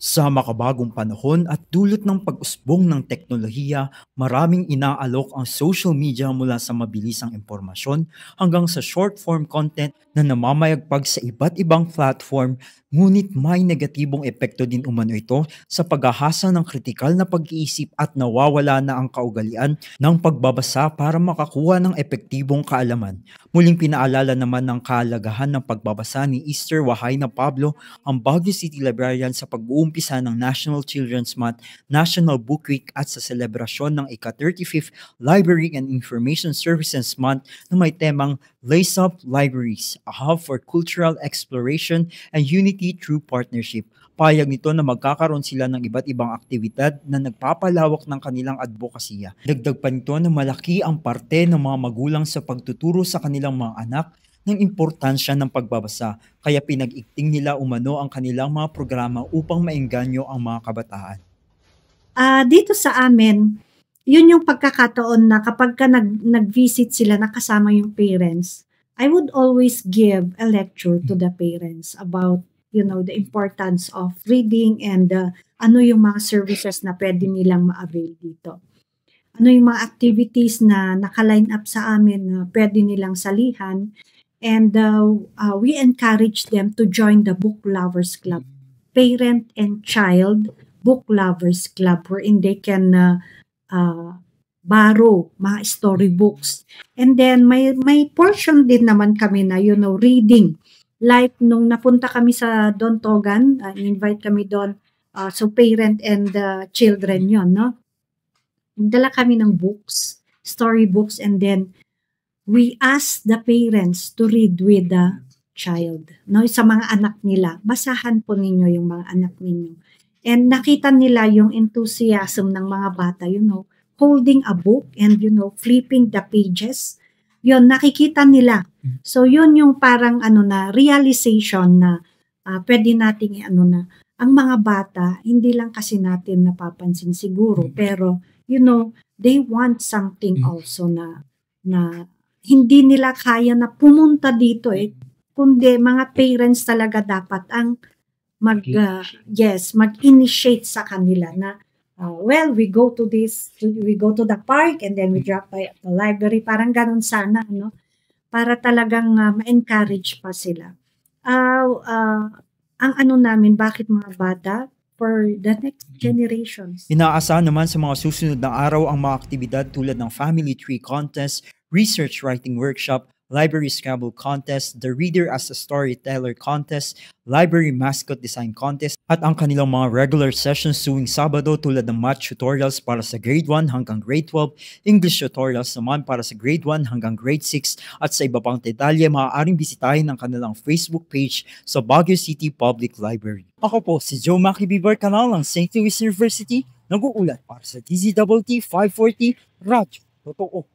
Sa makabagong panahon at dulot ng pag-usbong ng teknolohiya, maraming inaalok ang social media mula sa mabilisang impormasyon hanggang sa short-form content na namamayagpag sa iba't ibang platform, ngunit may negatibong epekto din umano ito sa paghahasa ng kritikal na pag-iisip at nawawala na ang kaugalian ng pagbabasa para makakuha ng epektibong kaalaman. Muling pinaalala naman ng kahalagahan ng pagbabasa ni Easter Wahay na Pablo ang Baguio City Librarian sa pag-uumpisa ng National Children's Month, National Book Week at sa selebrasyon ng ika-35th Library and Information Services Month na may temang Lace Up Libraries, a hub for cultural exploration and unity through partnership. Payag nito na magkakaroon sila ng iba't ibang aktibidad na nagpapalawak ng kanilang advokasya. Dagdag pa nito na malaki ang parte ng mga magulang sa pagtuturo sa kanilang mga anak ng importansya ng pagbabasa, kaya pinag-ikting nila umano ang kanilang mga programa upang maengganyo ang mga kabataan. Dito sa amin, yun yung pagkakataon na kapag nag-visit sila nakasama yung parents, I would always give a lecture to the parents about, the importance of reading and ano yung mga services na pwede nilang ma-avail dito. Ano yung mga activities na naka-line up sa amin na pwede nilang salihan. And we encourage them to join the Book Lovers Club, Parent and Child Book Lovers Club, wherein they can borrow mga storybooks. And then may portion din naman kami na, reading. Like nung napunta kami sa Don Togan, invite kami doon, so parent and children yon, no? Nagdala kami ng books, storybooks, and then we ask the parents to read with the child. No, sa mga anak nila, basahan po ninyo yung mga anak ninyo. And nakita nila yung enthusiasm ng mga bata, holding a book and, flipping the pages. Yun, nakikita nila. So, yun yung parang realization na pwede nating ang mga bata, hindi lang kasi natin napapansin siguro, pero, they want something also na hindi nila kaya na pumunta dito kundi mga parents talaga dapat ang mag-initiate sa kanila na we go to the park and then we drop by at the library, parang ganun sana, para talagang ma-encourage pa sila. Ang namin, bakit mga bata? For the next generations. Inaasahan naman sa mga susunod na araw ang mga aktibidad tulad ng Family Tree Contest, Research Writing Workshop, Library Scrabble Contest, The Reader as a Storyteller Contest, Library Mascot Design Contest, at ang kanilang mga regular sessions tuwing Sabado tulad ng Math Tutorials para sa Grade 1 hanggang Grade 12, English Tutorials naman para sa Grade 1 hanggang Grade 6, at sa iba pang detalye maaaring bisitahin ang kanilang Facebook page sa Baguio City Public Library. Ako po si Joe Makibibar, kanal ng St. Louis University, nag-uulat para sa DZWT 540 Radyo Totoo.